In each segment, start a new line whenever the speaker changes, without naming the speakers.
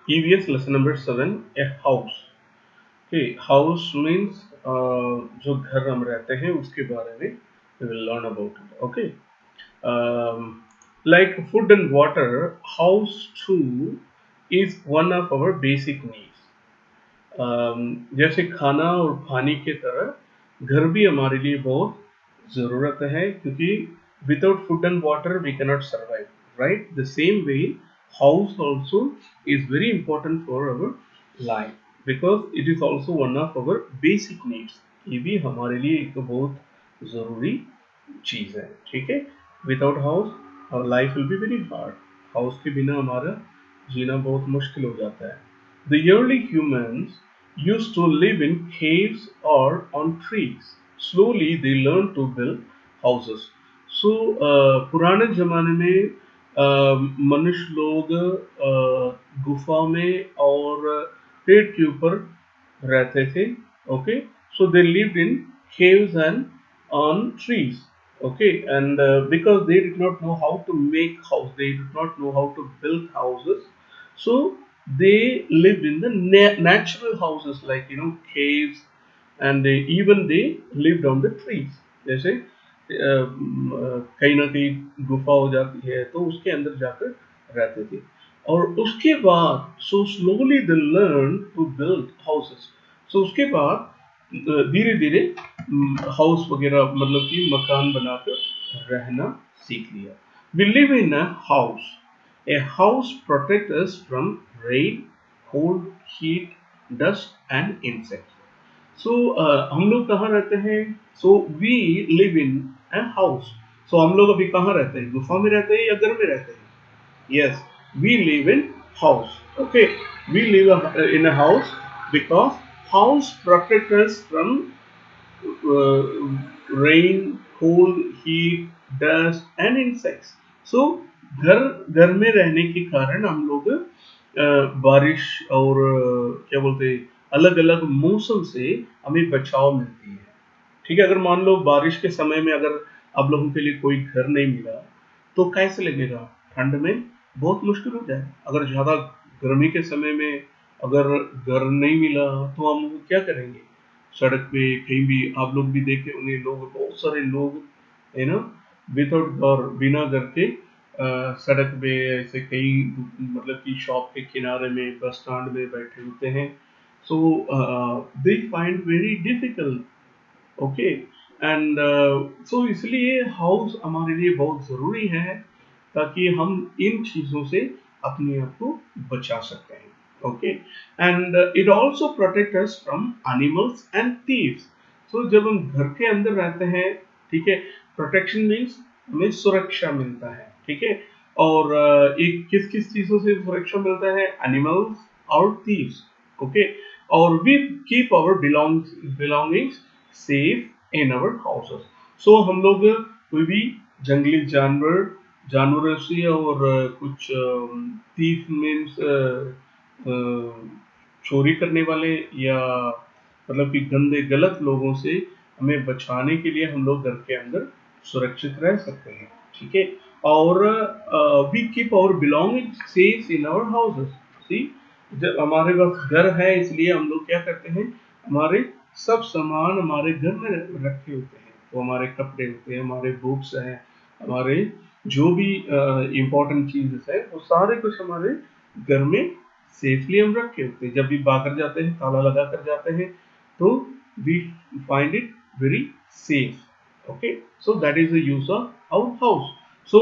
EVS lesson number 7, a house. Okay, house means जो घर हम रहते हैं उसके बारे में we will learn about it. Okay, um, like food and water, house too is one of our basic needs. जैसे खाना और पानी की तरह घर भी हमारे लिए बहुत ज़रूरत है, क्योंकि without food and water we cannot survive, right? The same way house also is very important for our life because it is also one of our basic needs. ये भी हमारे लिए एक बहुत ज़रूरी चीज़ है, ठीक है? Without house our life will be very hard. House के बिना हमारा जीना बहुत मुश्किल हो जाता है। The early humans used to live in caves or on trees. Slowly they learned to build houses. So पुराने ज़माने में मनुष्य लोग गुफा में और पेड़ के ऊपर रहते थे। Okay, so they lived in caves and on trees. Okay, and because they did not know how to make house, they did not know how to build houses, so they lived in the natural houses, like caves, and even they lived on the trees. जैसे कहीं ना कहीं गुफा हो जाती है तो उसके अंदर जाकर रहते थे। और उसके बाद so slowly they learn to build houses. So उसके बाद धीरे धीरे हाउस वगैरह मतलब कि मकान बनाकर रहना सीख लिया। We live in a house. A house protects us from rain, cold, heat, dust and insects. So हम लोग कहाँ रहते हैं? So we live in a house. So हम लोग अभी कहाँ रहते हैं? गुफा में रहते हैं या घर में रहते हैं? Yes, we live in house. Okay, we live in a house because house protect us from rain, cold, heat, dust and insects. So घर घर में रहने के कारण हम लोग बारिश और क्या बोलते हैं अलग अलग मौसम से हमें बचाव मिलती है। ठीक है, अगर मान लो बारिश के समय में अगर आप लोगों के लिए कोई घर नहीं मिला तो कैसे लगेगा? ठंड में बहुत मुश्किल हो जाए। अगर ज़्यादा गर्मी के समय में अगर घर नहीं मिला तो हम क्या करेंगे? सड़क पे कहीं भी आप लोग भी देखे होंगे, लोग बहुत सारे लोग है ना विदाउट घर, बिना घर के सड़क पे ऐसे कई मतलब कि शॉप के किनारे में बस स्टैंड में बैठे होते हैं। So they find very difficult. Okay, and so इसलिए हाउस हमारे लिए बहुत ज़रूरी है ताकि हम इन चीज़ों से अपने आप को बचा सकते हैं। Okay, and it also protect us from animals and thieves. So जब हम घर के अंदर रहते हैं, ठीक है, प्रोटेक्शन मीन्स हमें सुरक्षा मिलता है, ठीक है। और एक किस किस चीज़ों से सुरक्षा मिलता है? एनिमल्स और थीव्स। ओके, और we keep our belongings safe in our houses. So हम लोग कोई भी जंगली जानवरों से और कुछ थीफ मीन्स चोरी करने वाले या मतलब कि गंदे गलत लोगों से हमें बचाने के लिए हम लोग घर के अंदर सुरक्षित रह सकते हैं, ठीक है। और we keep our belonging safe in our houses. See, जब हमारे पास घर है इसलिए हम लोग क्या करते हैं, हमारे सब सामान हमारे घर में रखे होते हैं। वो हमारे कपड़े होते हैं, हमारे बुक्स हैं, हमारे जो भी इम्पोर्टेंट चीजेस है वो सारे कुछ हमारे घर में सेफली हम रखे होते हैं। जब भी बाहर जाते हैं ताला लगा कर जाते हैं तो we find it very safe. Okay, so that is the use of our house. So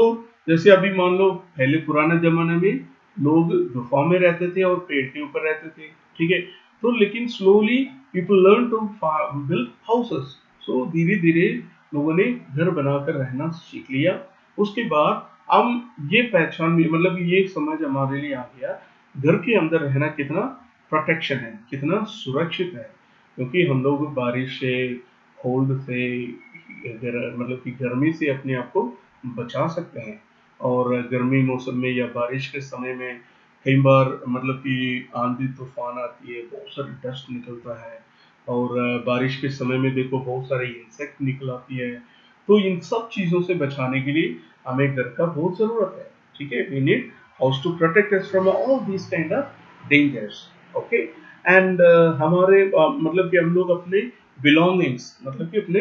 जैसे अभी मान लो पहले पुराने जमाने में लोग गुफा में रहते थे और पेड़ के ऊपर रहते थे, ठीक है। तो लेकिन slowly people learn to build houses. So धीरे धीरे लोगों ने घर बनाकर रहना सीख लिया। उसके बाद हम ये पहचान मतलब ये समझ हमारे लिए आ गया घर के अंदर रहना कितना प्रोटेक्शन है, कितना सुरक्षित है। क्योंकि हम लोग बारिश से, कोल्ड से, मतलब कि गर्मी से अपने आप को बचा सकते हैं। और गर्मी मौसम में या बारिश के समय में कई बार मतलब कि आंधी तूफान आती है, बहुत सारी डस्ट निकलता है। और बारिश के समय में देखो बहुत सारे इंसेक्ट निकल आती है। तो इन सब चीज़ों से बचाने के लिए हमें घर का बहुत ज़रूरत है, ठीक है। We need house to protect us from all this kind of dangers, okay. And हमारे मतलब कि हम लोग अपने बिलोंगिंग्स, मतलब कि अपने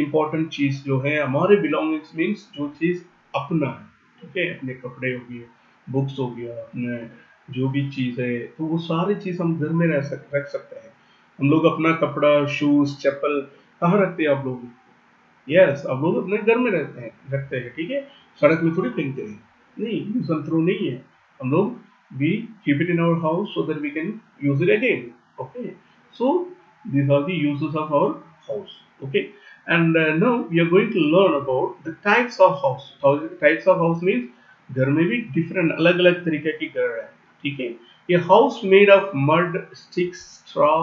इम्पोर्टेंट चीज जो है, हमारे बिलोंगिंग्स मीन्स जो चीज अपना है, ठीक है, अपने कपड़े हो गए, बुक्स हो गया, अपने जो भी चीज है, तो वो सारी चीज हम घर में रख सकते हैं। हम लोग अपना कपड़ा, शूज, चप्पल कहाँ रखते हैं आप लोग? यस, अब लोग अपने घर में रहते हैं, रखते हैं, ठीक है, सड़क में थोड़ी फेंकते हैं, नहीं, यूज एंड थ्रो नहीं है। हम लोग we keep it in our house so that we can use it again, okay. So these are the uses of our house, okay। And now we are going to learn about the types of house। Types of house means घर में भी different अलग अलग तरीके की घर है, ठीक है। A house made of mud, sticks, straw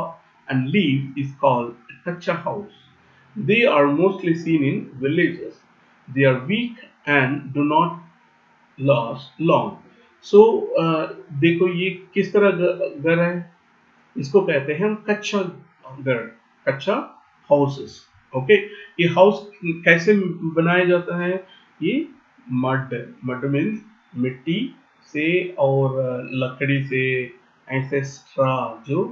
and leaf is called a kacha house। they are mostly seen in villages। They are weak and do not last long। So देखो ये किस तरह घर है, इसको कहते हैं हम कच्चा घर, कच्चा हाउसेस, ओके। ये हाउस कैसे बनाया जाता है? ये मड, मड मीन्स मिट्टी से और लकड़ी से, ऐसे स्ट्रा जो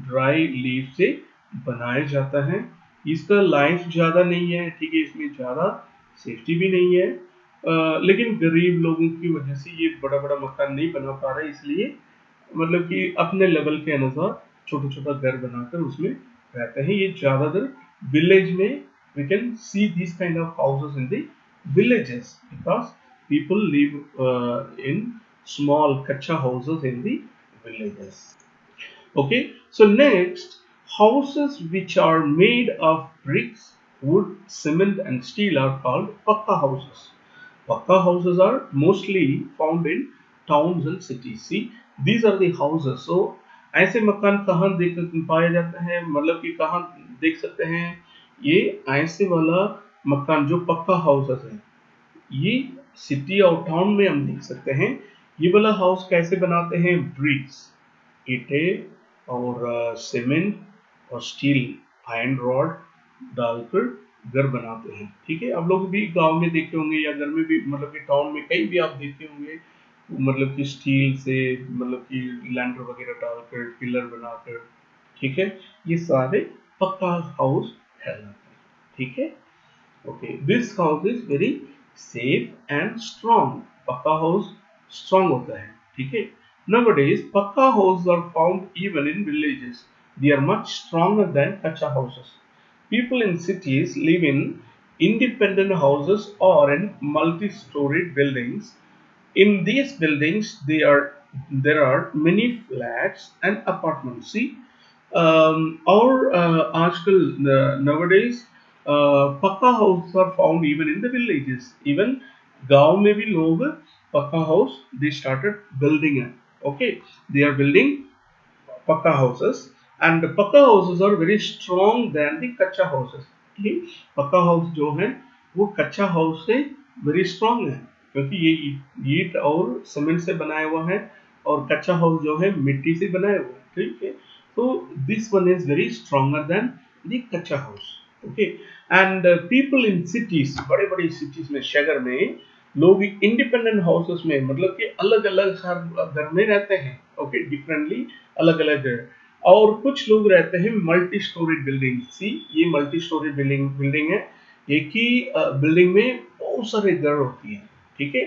ड्राई लीफ से बनाया जाता है। इसका लाइफ ज़्यादा नहीं है, ठीक है, इसमें ज़्यादा सेफ्टी भी नहीं है, लेकिन गरीब लोगों की वजह से ये बड़ा बड़ा मकान नहीं बना पा रहे, इसलिए मतलब कि अपने लेवल के अनुसार छोटा छोटा घर बनाकर उसमें रहते हैं। ये ज्यादातर विलेज में we can see this kind of houses in the villages because people live in small kacha houses in the villages, okay। So next, houses which are made of bricks, wood, cement and steel are called pakka houses। Pakka houses are mostly found in towns and cities। See, these are the houses। So ऐसे मकान कहाँ देख पाया जाता है, मतलब कि कहाँ देख सकते हैं? ये ऐसे वाला मकान जो पक्का हाउसेस है, ये सिटी और टाउन में हम देख सकते हैं। ये वाला हाउस कैसे बनाते हैं? ब्रिक्स, ईंटे और सीमेंट और स्टील, आयरन रॉड डालकर घर बनाते हैं, ठीक है। आप लोग भी गांव में देखे होंगे या घर में भी, मतलब कि टाउन में कहीं भी आप देखे होंगे, मतलब कि स्टील से, मतलब कि लैंडर वगैरह डालकर पिलर बनाकर, ठीक है, ये सारे पक्का हाउस कहलाते हैं, ठीक है। Okay, this house is very safe and strong। पक्का हाउस स्ट्रॉन्ग होता है, ठीक है। Nowadays, पक्का houses are found even in villages। They are much stronger than kacha houses। People in cities live in independent houses or in multi-storied buildings। In these buildings, there are many flats and apartments। See, और आजकल nowadays pucca house are found even in the villages. Even गांव में भी लोग pucca house they started building है, okay. They are building pucca houses and pucca houses are very strong then the kutcha houses. Pucca house जो है वो कच्चा हाउस से वेरी स्ट्रॉन्ग है, क्योंकि ये ईट और सीमेंट से बनाया हुआ है, और कच्चा हाउस जो है मिट्टी से बनाया हुआ है, ठीक है। तो this one is very stronger than the kachcha house, okay. And people in cities, बड़े बड़े सिटीज में, शहर में लोग इंडिपेंडेंट हाउसेस में, मतलब कि अलग अलग हर घर में रहते हैं, ओके, डिफरेंटली, अलग अलग। और कुछ लोग रहते हैं मल्टी स्टोरी बिल्डिंग। सी, ये मल्टी स्टोरी बिल्डिंग है, एक ही बिल्डिंग में बहुत सारे घर होती हैं, ठीक है।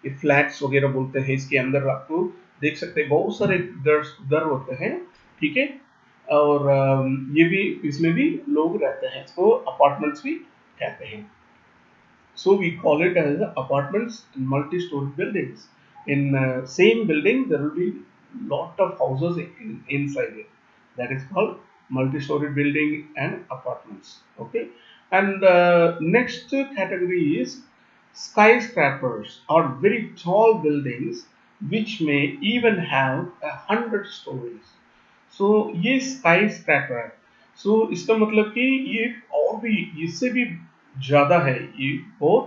ये फ्लैट्स वगैरह बोलते हैं, इसके अंदर आपको देख सकते हैं बहुत सारे घर होते हैं, ठीक है। और ये भी, इसमें भी लोग रहते हैं, इसको अपार्टमेंट्स भी कहते हैं। So we call it as apartments and multi-story buildings। In same building, there will be lot of houses inside it. That is called multi-story building and apartments. Okay. And next category is skyscrapers, or very tall buildings which may even have 100 stories। So ये skyscraper है। So इसका मतलब कि ये और भी, इससे भी ज्यादा है, ये और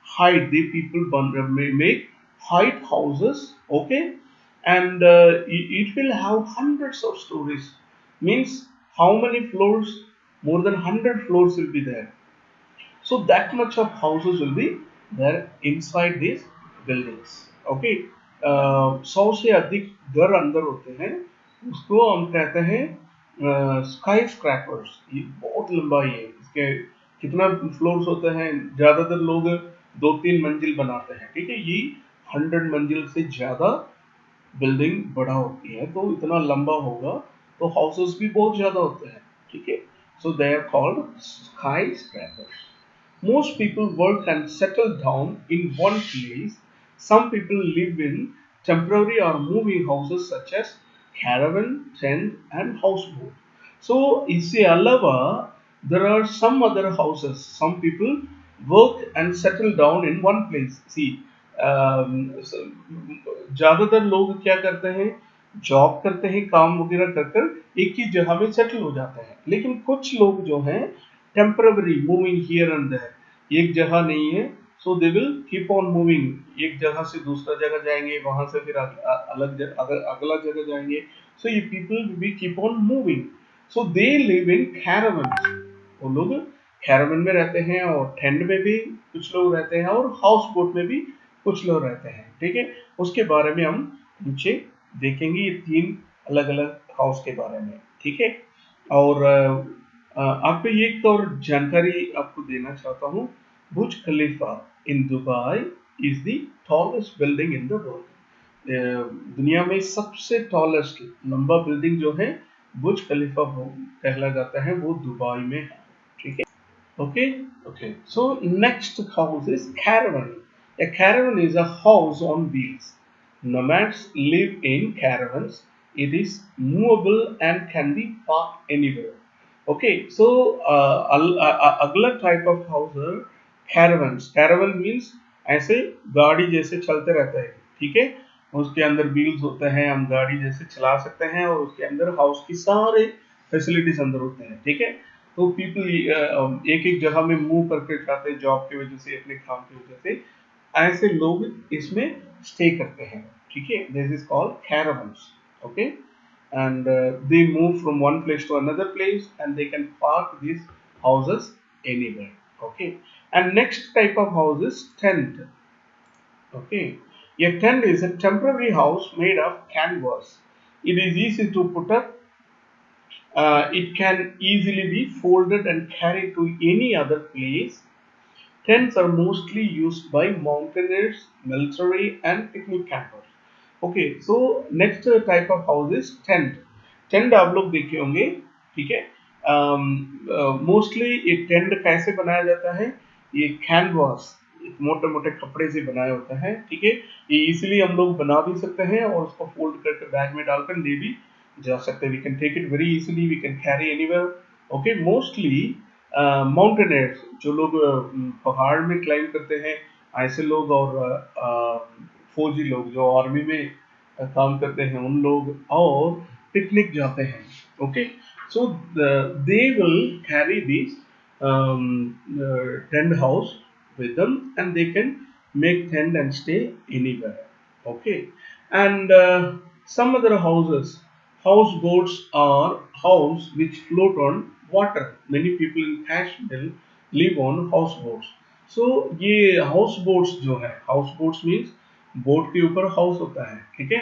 height, they people make height houses, okay. And it will have hundreds of stories, means how many floors? More than 100 floors will be there। So that much of houses will be there inside these buildings, okay। 100 से अधिक घर अंदर होते हैं, उसको हम कहते हैं स्काई स्क्रैपर्स। ये बहुत लंबाई है इसके, कितना फ्लोर्स होते हैं, ज्यादातर लोग 2-3 मंजिल बनाते हैं, ठीक है। ये 100 मंजिल से ज्यादा बिल्डिंग बड़ा होती है, तो इतना लंबा होगा, तो हाउसेस भी बहुत ज्यादा होते हैं, ठीक है। So they are called skyscrapers. Most people work and settle down in one place. Some people live in temporary or moving houses such as caravan, tent, and houseboat. So इससे अलावा there are some other houses. Some people work and settle down in one place. See, ज्यादातर लोग क्या करते हैं, job करते हैं, काम वगैरह कर कर एक ही जगह में सेटल हो जाते हैं। लेकिन कुछ लोग जो हैं temporary moving here and there, एक जगह नहीं है, so they will keep on moving, एक जगह से दूसरा जगह जाएंगे, वहां से फिर अगला जगह जाएंगे। सो ये people we keep on moving, so they live in caravans. वो लोग कैरावन में रहते हैं, और टेंट में भी कुछ लोग रहते हैं, और हाउस बोट में भी कुछ लोग रहते हैं, ठीक है। उसके बारे में हम नीचे देखेंगे, ये 3 अलग अलग हाउस के बारे में, ठीक है। और आपको ये एक और जानकारी आपको देना चाहता हूँ। Burj Khalifa in Dubai is the tallest building in the world. दुनिया में सबसे टॉलेस्ट लंबा बिल्डिंग जो है बुर्ज खलीफा वो कहला जाता है, वो दुबई में है, ठीक है। Okay, okay. So next house is caravan. A caravan is a house on wheels. Nomads live in caravans. It is movable and can be parked anywhere. Okay, so अगला type of house है caravans. Caravan means ऐसे गाड़ी जैसे चलते रहता है, ठीक है। उसके अंदर व्हील्स होते हैं, हम गाड़ी जैसे चला सकते हैं, और उसके अंदर हाउस की सारे फैसिलिटीज अंदर होते हैं, ठीक है। तो पीपल एक एक जगह में मूव करके जाते हैं, जॉब की वजह से, अपने काम की वजह से, ऐसे लोग इसमें स्टे करते हैं, ठीक है। This is called caravans, okay. And they move from one place to another place, and they can park this houses anywhere, okay. And next type of house is tent, okay. A tent is a temporary house made of canvas. It is easy to put up. It can easily be folded and carried to any other place. Tents are mostly used by mountaineers, military, and picnic campers. Okay, so next type of house is tent. Tent आप लोग देखे होंगे, ठीक है। Mostly ये tent कैसे बनाया जाता है, ये कैनवास, मोटे मोटे कपड़े से बनाया होता है, ठीक है। ये इजीली हम लोग बना भी सकते हैं, और उसको फोल्ड करके बैग में डालकर ले भी जा सकते हैं। We can take it very easily, we can carry anywhere, okay. Mostly mountaineers, जो लोग पहाड़ में क्लाइंब करते हैं, ऐसे लोग, और फौजी लोग जो आर्मी में काम करते हैं, उन लोग, और पिकनिक जाते हैं, okay. So they will carry this tent house with them, and they can make tent and stay anywhere, okay. And some other houses, houseboats are house which float on water. Many people in Kashmir live on houseboats. So ये houseboats जो है, houseboats means boat के ऊपर house होता है, ठीक है।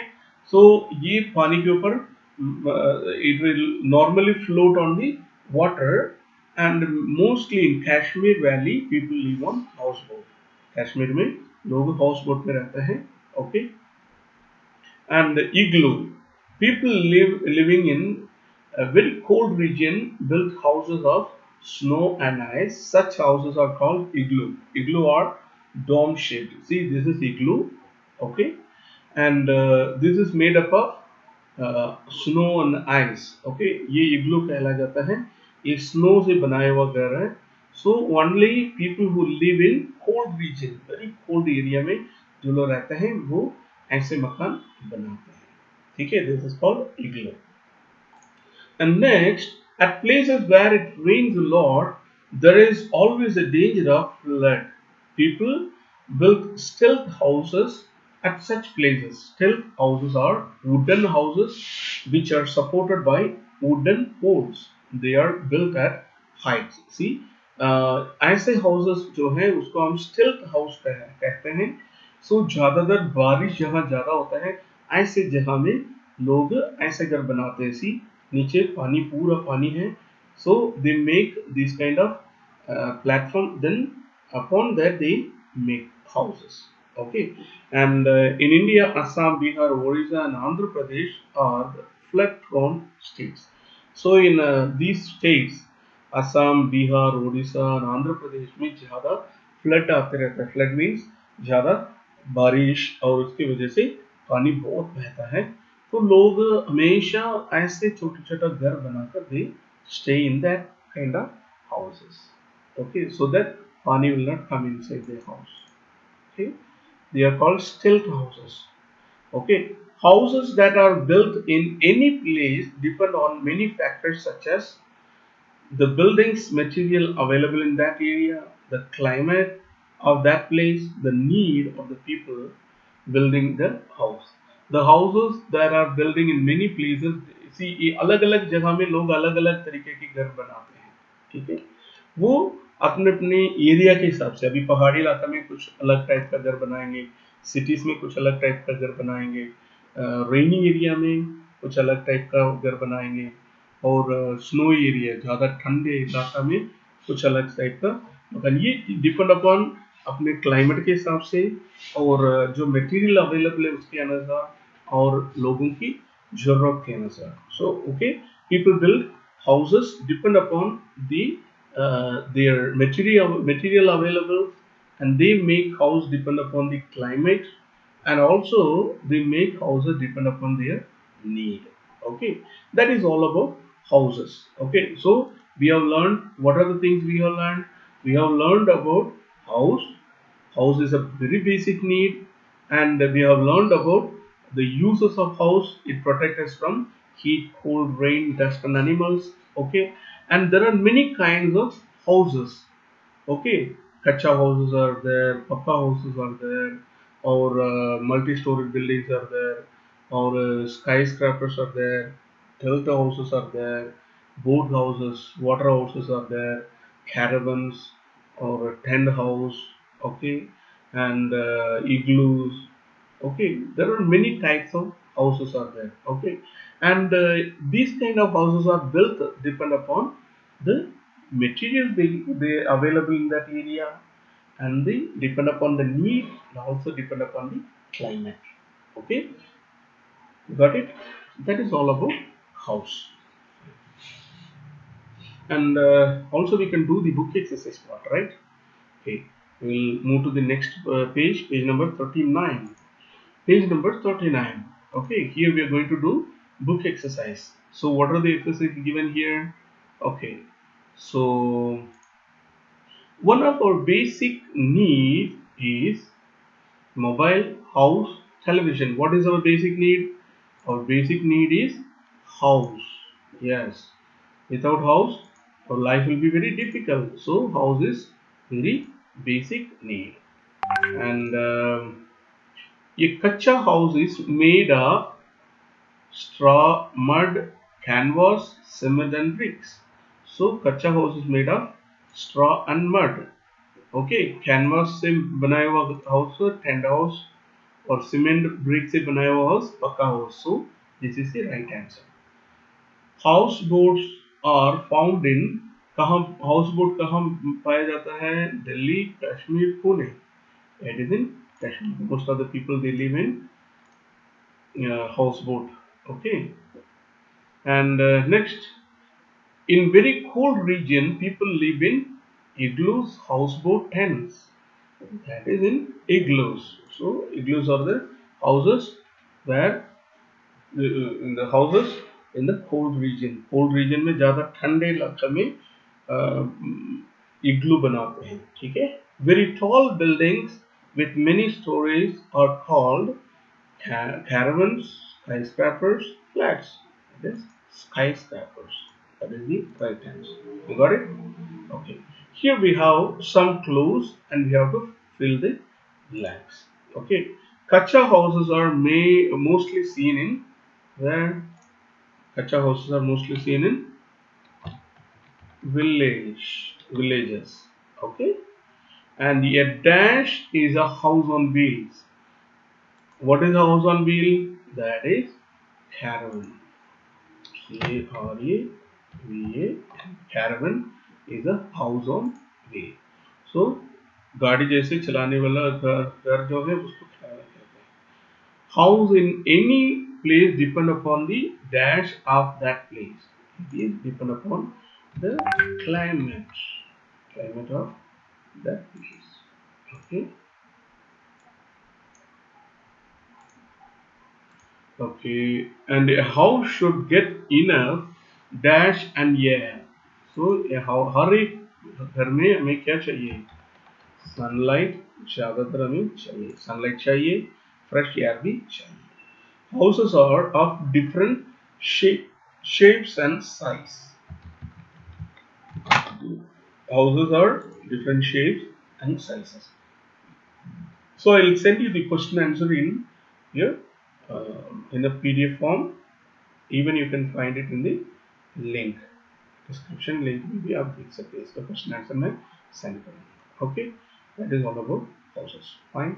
सो ये पानी के ऊपर, it will normally float on the water, and mostly in Kashmir Valley people live on houseboat. Kashmir में लोग हाउसबोट में रहते हैं, okay. And igloo, people living in a very cold region built houses of snow and ice. Such houses are called igloo. Igloo are dome shaped. See, this is igloo, okay, and this is made up of snow and ice, okay. ये इग्लू कहला जाता है, ये snow से बनाया हुआ घर है। So only people who live in cold region, very cold area में जो लोग रहते हैं, वो ऐसे मकान बनाते हैं, ठीक है। This is called igloo. And next, at places where it rains a lot, there is always a danger of flood. People build stilt houses at such places. Stilt houses are wooden houses which are supported by wooden poles. They are built at heights. See, ऐसे houses जो हैं उसको हम stilt house कहते हैं। सो ज्यादातर बारिश जहाँ ज्यादा होता है ऐसे जगह में लोग ऐसे घर बनाते हैं। सी नीचे पानी पूरा पानी है, so they make this kind of platform, then upon that they make houses. Okay, and in India, Assam, Bihar, Orissa, and Andhra Pradesh are the flood-prone states. So in these states, Assam, Bihar, Orissa, and Andhra Pradesh में ज़्यादा flood आते रहता है। Flood means ज़्यादा बारिश और उसकी वजह से पानी बहुत बहता है, तो लोग हमेशा ऐसे छोटे छोटा घर बनाकर they stay in that kind of houses. Okay, so that pani will not come inside the house. Okay, they are called stilt houses. Okay, houses that are built in any place depend on many factors such as the building's material available in that area, the climate of that place, the need of the people building the house. The houses that are building in many places, see ये अलग-अलग जगह में लोग अलग-अलग तरीके के घर बनाते हैं, ठीक है? वो अपने अपने एरिया के हिसाब से, अभी पहाड़ी इलाका में कुछ अलग टाइप का घर बनाएंगे, सिटीज में कुछ अलग टाइप का घर बनाएंगे, रेनी एरिया में कुछ अलग टाइप का घर बनाएंगे, और स्नो एरिया ज़्यादा ठंडे इलाका में कुछ अलग टाइप का मकान। ये डिपेंड अपॉन अपने क्लाइमेट के हिसाब से और जो मटेरियल अवेलेबल है उसके अनुसार और लोगों की जरूरत के अनुसार। So okay, people build houses depend upon the their material available, and they make house depend upon the climate, and also they make houses depend upon their need. Okay, that is all about houses. Okay, so we have learned, what are the things we have learned? We have learned about house. House is a very basic need, and we have learned about the uses of house. It protects us from heat, cold, rain, dust, and animals. Okay, and there are many kinds of houses. Okay, kacha houses are there, pakka houses are there, or multi-story buildings are there, or skyscrapers are there, delta houses are there, boat houses, water houses are there, caravans or a tent house. Okay, and igloos. Okay, there are many types of houses are there. Okay, and these kind of houses are built depend upon the material they available in that area, and they depend upon the need, and also depend upon the climate. Okay, got it? That is all about house. And also we can do the book exercise part, right? Okay, we'll move to the next page number 39. Page number 39. Okay, here we are going to do book exercise. So what are the exercises given here? Okay, so one of our basic need is mobile, house, television. What is our basic need? Our basic need is house. Yes, without house our life will be very difficult. So house is very basic need. And a kacha house is made of straw, mud, canvas, cement and bricks. So kacha house is made of straw and mud. Okay, canvas से बनाया हुआ house tent house, और cement brick से बनाया हुआ house pucca house. So this is the right answer. House boats are found in, कहाँ house boat कहाँ पाया जाता है? Delhi, Kashmir, Pune. It is in Kashmir. Most of the people they live in house boat. Okay, and next, in very cold region people live in igloos, houseboat, tents. That is in igloos. So igloos are the houses where in the houses in the cold region. Cold region में ज़्यादा ठंडे इलाके में igloo बनाते हैं, ठीक है? Very tall buildings with many stories are called caravans, skyscrapers, flats. That is skyscrapers. That is the right answer. You got it? Okay. Here we have some clues and we have to fill the blanks. Okay. Kacha houses are mostly seen in where? Kacha houses are mostly seen in villages. Okay. And a dash is a house on wheels. What is a house on wheel? That is caravan. C-A-R-A-V-A. Caravan is a house on wheel. So गाड़ी जैसे चलाने वाला घर जो है उसको caravan कहते हैं. House in any place depend upon the dash of that place. It is depend upon the climate of that place. Okay. Okay, and a house should get enough dash and air. So हर एक घर में हमें क्या चाहिए? Sunlight ज़्यादातर हमें चाहिए, sunlight चाहिए, फ्रेश एयर भी चाहिए. Houses are of different shapes and size. Houses are different shapes and sizes. So I'll send you the question answer in here in a PDF form. Even you can find it in the link. Description link will be आप देख सकते हैं. इसका question answer मैं send करूँगा. Okay, that is all about houses. Fine.